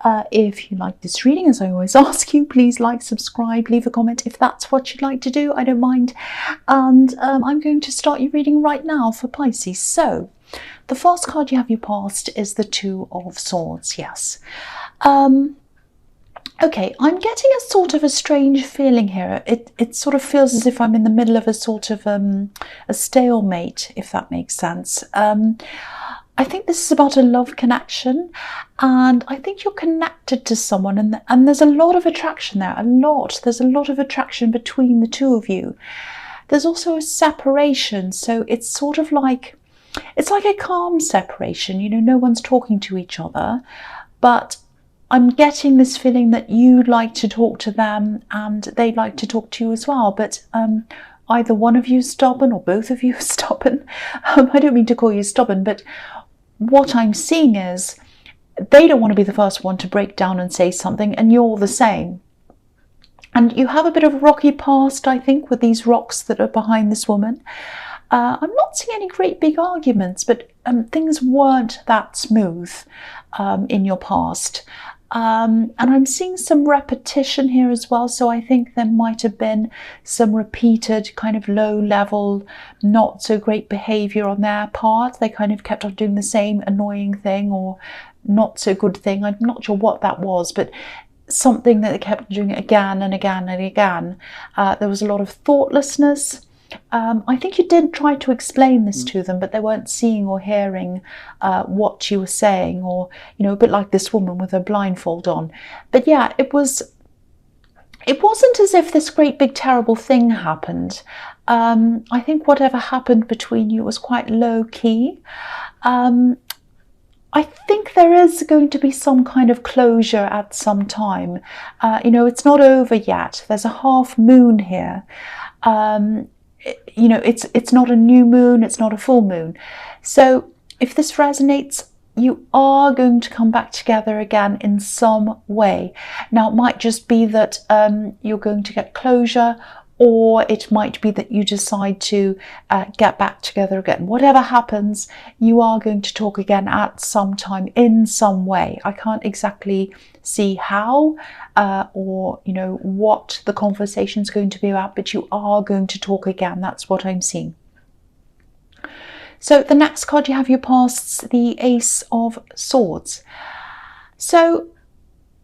If you like this reading, as I always ask you, please like, subscribe, leave a comment if that's what you'd like to do. I don't mind. And I'm going to start your reading right now for Pisces. So the first card you have your past is the Two of Swords. Yes. Okay, I'm getting a sort of a strange feeling here. It sort of feels as if I'm in the middle of a sort of a stalemate, if that makes sense. I think this is about a love connection, and I think you're connected to someone, and there's a lot of attraction there. There's a lot of attraction between the two of you. There's also a separation, so it's sort of like, it's like a calm separation. You know, no one's talking to each other, but I'm getting this feeling that you like to talk to them and they like to talk to you as well, but either one of you is stubborn or both of you are stubborn. I don't mean to call you stubborn, but what I'm seeing is they don't want to be the first one to break down and say something, and you're the same. And you have a bit of a rocky past, I think, with these rocks that are behind this woman. I'm not seeing any great big arguments, but things weren't that smooth in your past. And I'm seeing some repetition here as well, so I think there might have been some repeated kind of low level, not so great behavior on their part. They kind of kept on doing the same annoying thing or not so good thing. I'm not sure what that was, but something that they kept doing again and again and again. There was a lot of thoughtlessness. I think you did try to explain this to them, but they weren't seeing or hearing what you were saying, or, you know, a bit like this woman with her blindfold on. But yeah, it wasn't as if this great big terrible thing happened. I think whatever happened between you was quite low key. I think there is going to be some kind of closure at some time. You know, it's not over yet. There's a half moon here. You know, it's not a new moon, it's not a full moon. So if this resonates, you are going to come back together again in some way. Now, it might just be that you're going to get closure, or it might be that you decide to get back together again. Whatever happens, you are going to talk again at some time in some way. I can't exactly see how or, you know, what the conversation is going to be about, but you are going to talk again. That's what I'm seeing. So the next card you have your pasts, the Ace of Swords. So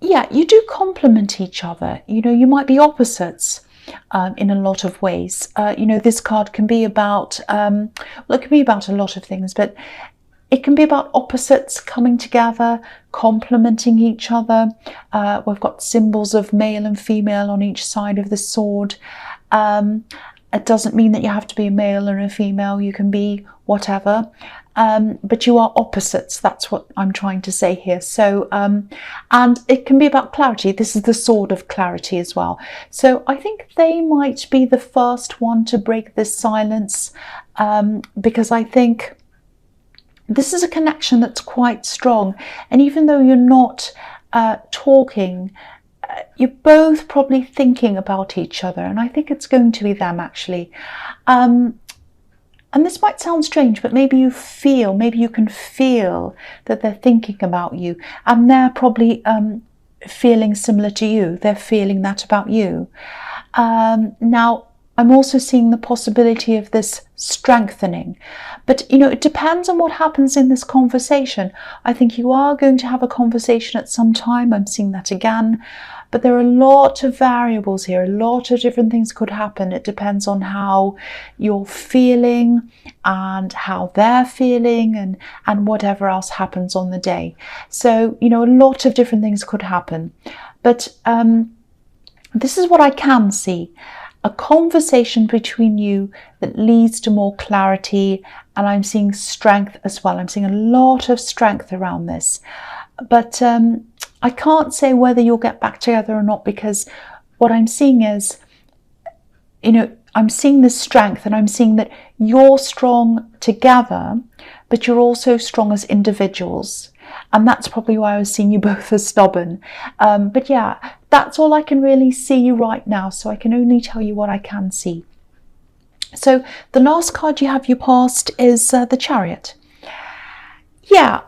yeah, you do complement each other. You know, you might be opposites in a lot of ways. You know, this card can be about, well, it can be about a lot of things, but it can be about opposites coming together, complementing each other. We've got symbols of male and female on each side of the sword. It doesn't mean that you have to be a male or a female. You can be whatever. But you are opposites. That's what I'm trying to say here. So, and it can be about clarity. This is the sword of clarity as well. So I think they might be the first one to break this silence, because I think this is a connection that's quite strong. And even though you're not talking, you're both probably thinking about each other. And I think it's going to be them, actually. And this might sound strange, but maybe you can feel that they're thinking about you. And they're probably feeling similar to you. They're feeling that about you. Now, I'm also seeing the possibility of this strengthening. But, you know, it depends on what happens in this conversation. I think you are going to have a conversation at some time. I'm seeing that again. But there are a lot of variables here. A lot of different things could happen. It depends on how you're feeling and how they're feeling and whatever else happens on the day. So, you know, a lot of different things could happen. But this is what I can see. A conversation between you that leads to more clarity, and I'm seeing strength as well. I'm seeing a lot of strength around this, but I can't say whether you'll get back together or not, because what I'm seeing is, you know, I'm seeing this strength, and I'm seeing that you're strong together, but you're also strong as individuals. And that's probably why I was seeing you both as stubborn. But yeah, that's all I can really see right now. So I can only tell you what I can see. So the last card you have your past is the Chariot. Yeah,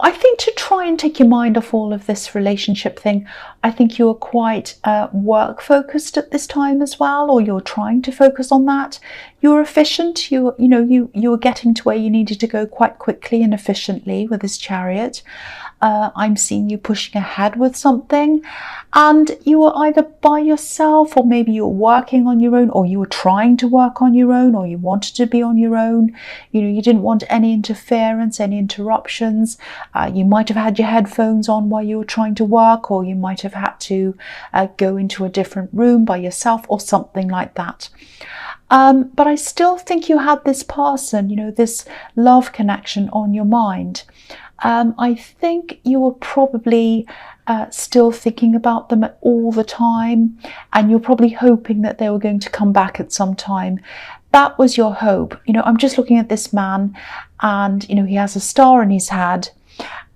I think to try and take your mind off all of this relationship thing, I think you are quite work focused at this time as well, or you're trying to focus on that. You're efficient. You were getting to where you needed to go quite quickly and efficiently with this Chariot. I'm seeing you pushing ahead with something, and you were either by yourself, or maybe you were working on your own, or you were trying to work on your own, or you wanted to be on your own. You didn't want any interference, any interruptions. You might have had your headphones on while you were trying to work, or you might have had to go into a different room by yourself or something like that. But I still think you had this person, this love connection on your mind. I think you were probably still thinking about them all the time, and you're probably hoping that they were going to come back at some time. That was your hope. I'm just looking at this man, and he has a star in his head,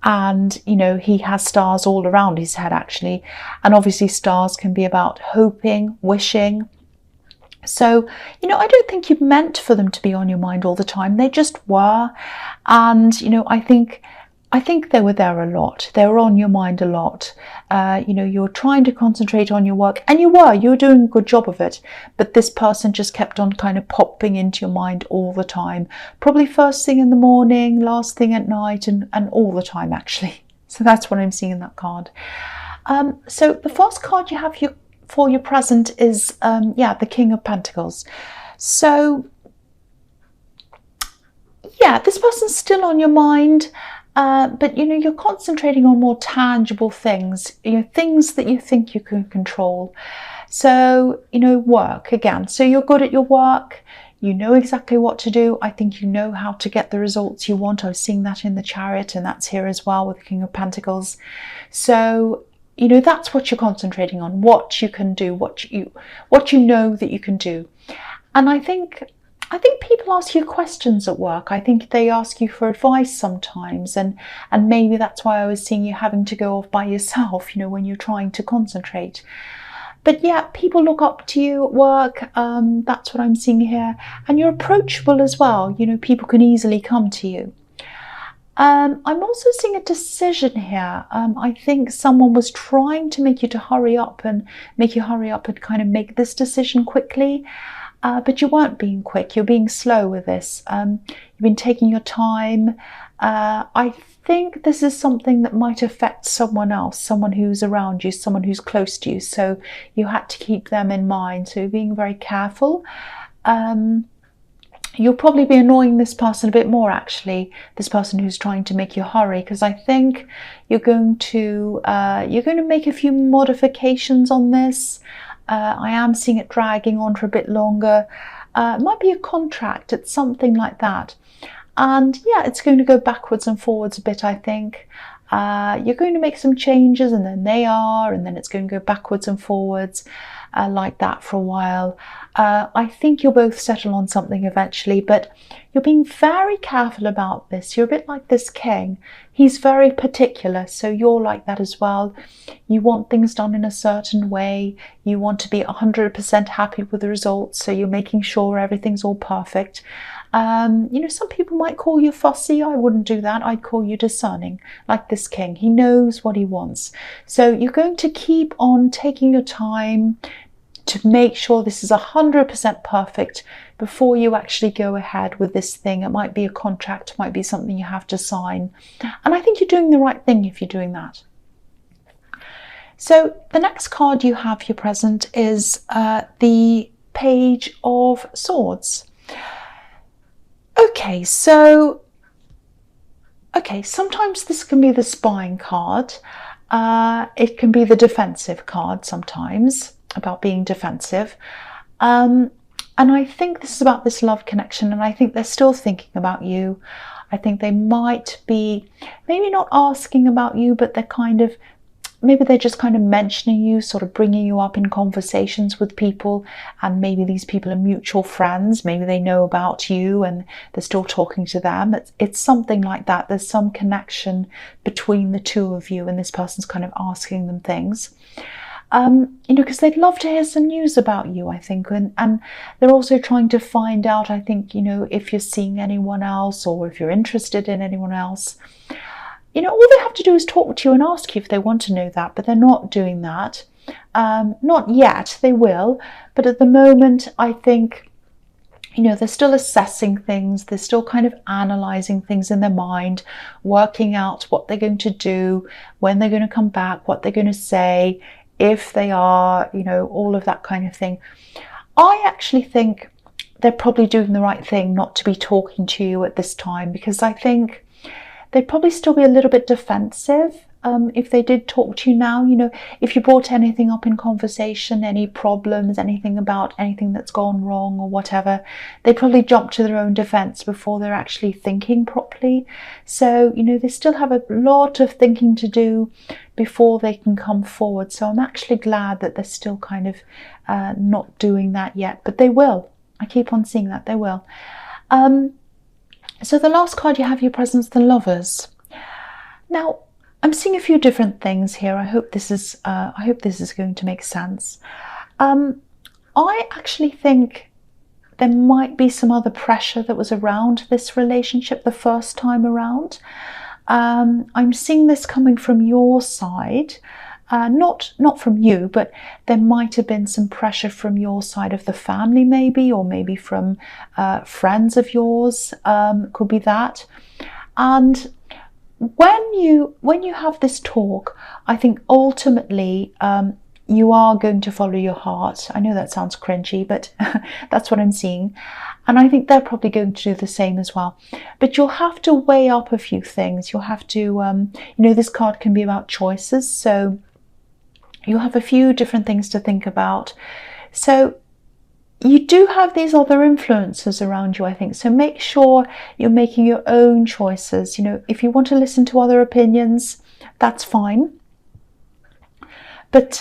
and he has stars all around his head actually, and obviously stars can be about hoping, wishing. So, I don't think you meant for them to be on your mind all the time. They just were. And, I think they were there a lot. They were on your mind a lot. You were trying to concentrate on your work, and you were doing a good job of it. But this person just kept on kind of popping into your mind all the time. Probably first thing in the morning, last thing at night, and all the time actually. So that's what I'm seeing in that card. So the first card you have for your present is, the King of Pentacles. So, this person's still on your mind. But you're concentrating on more tangible things, things that you think you can control. So, work again. So you're good at your work. You know exactly what to do. I think you know how to get the results you want. I was seeing that in the Chariot, and that's here as well with the King of Pentacles. So, that's what you're concentrating on, what you can do, what you know that you can do. And I think people ask you questions at work. I think they ask you for advice sometimes, and maybe that's why I was seeing you having to go off by yourself, when you're trying to concentrate. But people look up to you at work. That's what I'm seeing here. And you're approachable as well. People can easily come to you. I'm also seeing a decision here. I think someone was trying to make you hurry up and kind of make this decision quickly. But you weren't being quick, you're being slow with this. You've been taking your time. I think this is something that might affect someone else, someone who's around you, someone who's close to you. So you had to keep them in mind. So you're being very careful. You'll probably be annoying this person a bit more actually, this person who's trying to make you hurry, because I think you're going to make a few modifications on this. I am seeing it dragging on for a bit longer. It might be a contract, it's something like that. And it's going to go backwards and forwards a bit, I think. You're going to make some changes, and then and then it's going to go backwards and forwards like that for a while. I think you'll both settle on something eventually, but you're being very careful about this. You're a bit like this king. He's very particular, so you're like that as well. You want things done in a certain way. You want to be 100% happy with the results, so you're making sure everything's all perfect. Some people might call you fussy. I wouldn't do that. I'd call you discerning, like this king. He knows what he wants. So you're going to keep on taking your time to make sure this is 100% perfect before you actually go ahead with this thing. It might be a contract, it might be something you have to sign. And I think you're doing the right thing if you're doing that. So the next card you have here present is the Page of Swords. Okay, sometimes this can be the spying card. It can be the defensive card sometimes, about being defensive. And I think this is about this love connection, and I think they're still thinking about you. I think they might be maybe not asking about you, but maybe they're just kind of mentioning you, sort of bringing you up in conversations with people, and maybe these people are mutual friends. Maybe they know about you and they're still talking to them. It's something like that. There's some connection between the two of you, and this person's kind of asking them things. Because they'd love to hear some news about you, I think, and they're also trying to find out, I think, if you're seeing anyone else, or if you're interested in anyone else. you know, all they have to do is talk to you and ask you if they want to know that, but they're not doing that. Not yet, they will, but at the moment, I think, you know, they're still assessing things, they're still kind of analysing things in their mind, working out what they're going to do, when they're going to come back, what they're going to say, if they are, you know, all of that kind of thing. I actually think they're probably doing the right thing not to be talking to you at this time, because I think they'd probably still be a little bit defensive if they did talk to you now. You know, if you brought anything up in conversation, any problems, anything about anything that's gone wrong or whatever, they'd probably jump to their own defense before they're actually thinking properly. So, you know, they still have a lot of thinking to do before they can come forward. So I'm actually glad that they're still kind of not doing that yet, but they will. I keep on seeing that they will. So the last card you have, your presence, the Lovers. Now, I'm seeing a few different things here. I hope this is going to make sense. I actually think there might be some other pressure that was around this relationship the first time around. I'm seeing this coming from your side. Not from you, but there might have been some pressure from your side of the family, maybe, or maybe from friends of yours. Could be that. And when you have this talk, I think ultimately you are going to follow your heart. I know that sounds cringy, but that's what I'm seeing. And I think they're probably going to do the same as well. But you'll have to weigh up a few things. You'll have to, you know, this card can be about choices. So you have a few different things to think about. So you do have these other influences around you, I think. So make sure you're making your own choices. You know, if you want to listen to other opinions, that's fine. But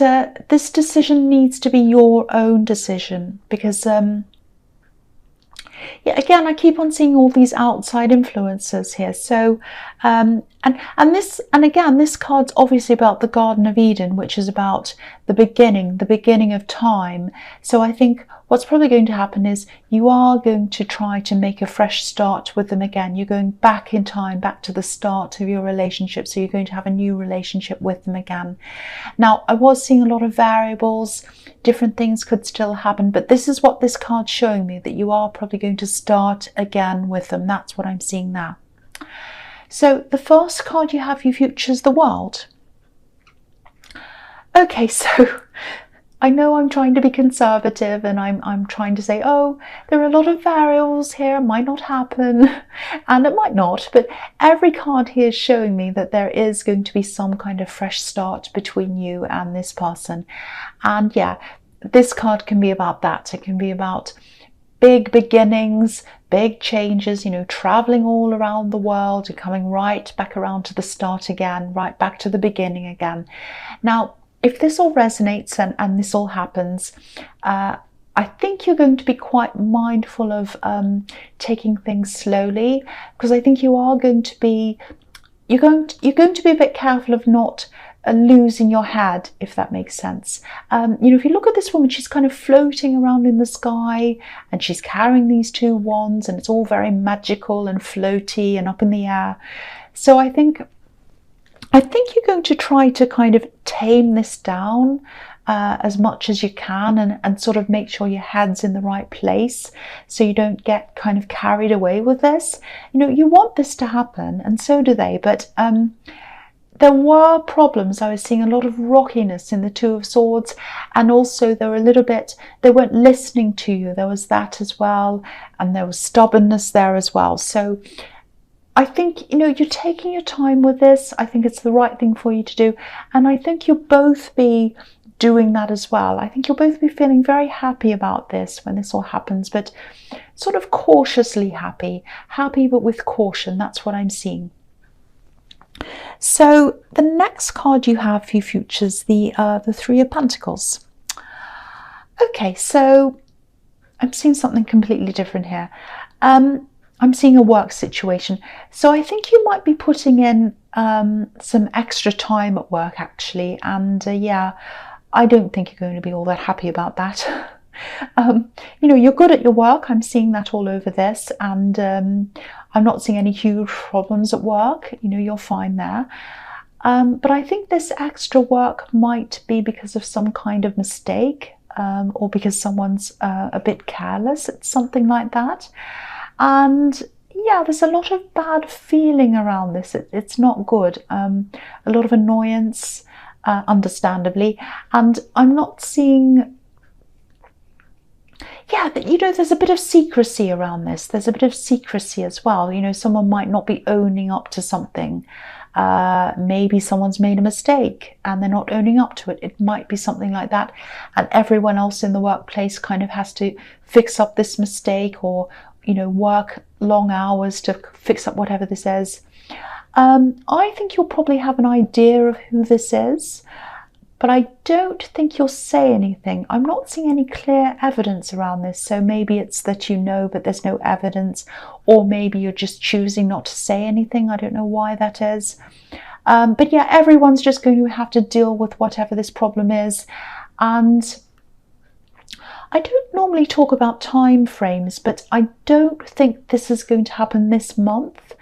this decision needs to be your own decision, because yeah, again, I keep on seeing all these outside influences here. So, and again, this card's obviously about the Garden of Eden, which is about the beginning of time. So I think what's probably going to happen is you are going to try to make a fresh start with them again. You're going back in time, back to the start of your relationship. So you're going to have a new relationship with them again. Now, I was seeing a lot of variables. Different things could still happen, but this is what this card's showing me, that you are probably going to start again with them. That's what I'm seeing now. So the first card you have, your future, is the World. Okay, so I know I'm trying to be conservative, and I'm trying to say, oh, there are a lot of variables here, it might not happen, and it might not, but every card here is showing me that there is going to be some kind of fresh start between you and this person. And yeah, this card can be about that. It can be about big beginnings, big changes, you know, traveling all around the world and coming right back around to the start again, right back to the beginning again. Now, if this all resonates and this all happens, I think you're going to be quite mindful of taking things slowly, because I think you are going to be, you're going to be a bit careful of not losing your head, if that makes sense. You know, if you look at this woman, she's kind of floating around in the sky, and she's carrying these two wands, and it's all very magical and floaty and up in the air. So I think you're going to try to kind of tame this down as much as you can, and sort of make sure your head's in the right place, so you don't get kind of carried away with this. You know, you want this to happen, and so do they, but there were problems. I was seeing a lot of rockiness in the Two of Swords, and also they weren't listening to you. There was that as well, and there was stubbornness there as well. So I think, you know, you're taking your time with this. I think it's the right thing for you to do, and I think you'll both be doing that as well. I think you'll both be feeling very happy about this when this all happens, but sort of cautiously happy but with caution. That's what I'm seeing. So the next card you have for your future is the Three of Pentacles. Okay, so I'm seeing something completely different here. I'm seeing a work situation. So I think you might be putting in some extra time at work, actually. And yeah, I don't think you're going to be all that happy about that. You know, you're good at your work. I'm seeing that all over this. And I'm not seeing any huge problems at work. You know, you're fine there. But I think this extra work might be because of some kind of mistake, or because someone's a bit careless. It's something like that. And yeah, there's a lot of bad feeling around this. It's not good. A lot of annoyance, understandably. And I'm not seeing... Yeah, you know, there's a bit of secrecy around this. There's a bit of secrecy as well. You know, someone might not be owning up to something. Maybe someone's made a mistake and they're not owning up to it. It might be something like that. And everyone else in the workplace kind of has to fix up this mistake, or, you know, work long hours to fix up whatever this is. I think you'll probably have an idea of who this is, but I don't think you'll say anything. I'm not seeing any clear evidence around this. So maybe it's that you know, but there's no evidence, or maybe you're just choosing not to say anything. I don't know why that is. But yeah, everyone's just going to have to deal with whatever this problem is. And I don't normally talk about time frames, but I don't think this is going to happen this month.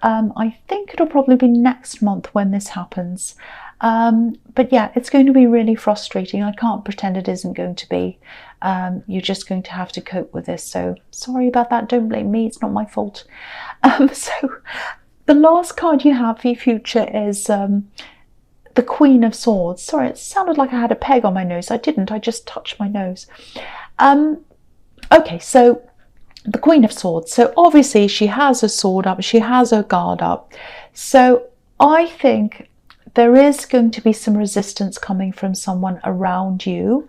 I think it'll probably be next month when this happens. But yeah, it's going to be really frustrating. I can't pretend it isn't going to be. You're just going to have to cope with this. So sorry about that. Don't blame me. It's not my fault. So the last card you have for your future is the Queen of Swords. Sorry, it sounded like I had a peg on my nose. I didn't. I just touched my nose. Okay, so the Queen of Swords. So obviously she has a sword up. She has her guard up. So I think there is going to be some resistance coming from someone around you.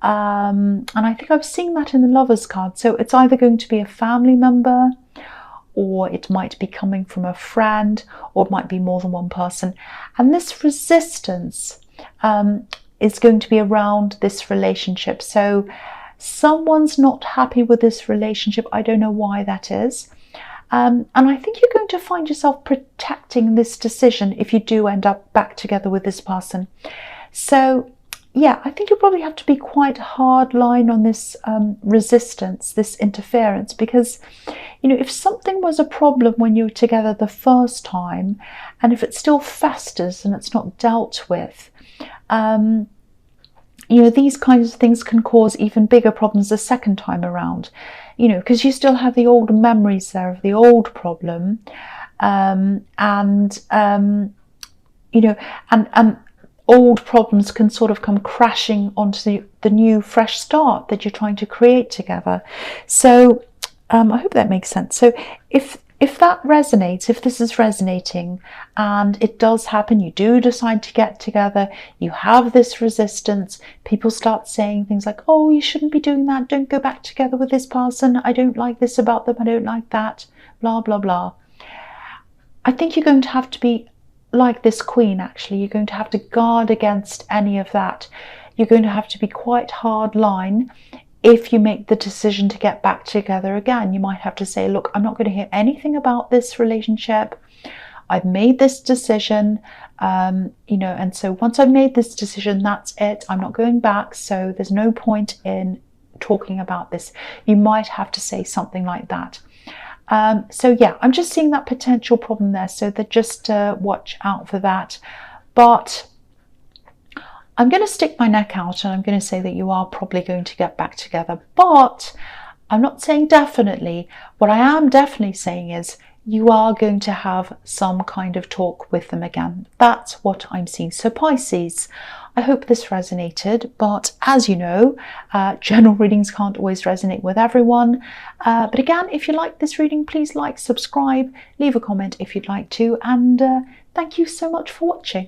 And I think I've seen that in the Lovers card. So it's either going to be a family member, or it might be coming from a friend, or it might be more than one person. And this resistance is going to be around this relationship. So someone's not happy with this relationship. I don't know why that is. And I think you're going to find yourself protecting this decision if you do end up back together with this person. So yeah, I think you'll probably have to be quite hard line on this resistance, this interference, because, you know, if something was a problem when you were together the first time, and if it still festers and it's not dealt with, you know, these kinds of things can cause even bigger problems the second time around, you know, because you still have the old memories there of the old problem, you know, and old problems can sort of come crashing onto the new fresh start that you're trying to create together. So I hope that makes sense. So if that resonates, if this is resonating and it does happen, you do decide to get together, you have this resistance, people start saying things like, oh, you shouldn't be doing that, don't go back together with this person, I don't like this about them, I don't like that, blah, blah, blah. I think you're going to have to be like this queen, actually. You're going to have to guard against any of that. You're going to have to be quite hard line. If you make the decision to get back together again, you might have to say, look, I'm not going to hear anything about this relationship. I've made this decision, you know, and so once I've made this decision, that's it. I'm not going back. So there's no point in talking about this. You might have to say something like that. So yeah, I'm just seeing that potential problem there. So that just watch out for that. But I'm going to stick my neck out and I'm going to say that you are probably going to get back together. But I'm not saying definitely. What I am definitely saying is you are going to have some kind of talk with them again. That's what I'm seeing. So Pisces, I hope this resonated, but as you know, general readings can't always resonate with everyone. But again, if you like this reading, please like, subscribe, leave a comment if you'd like to, and thank you so much for watching.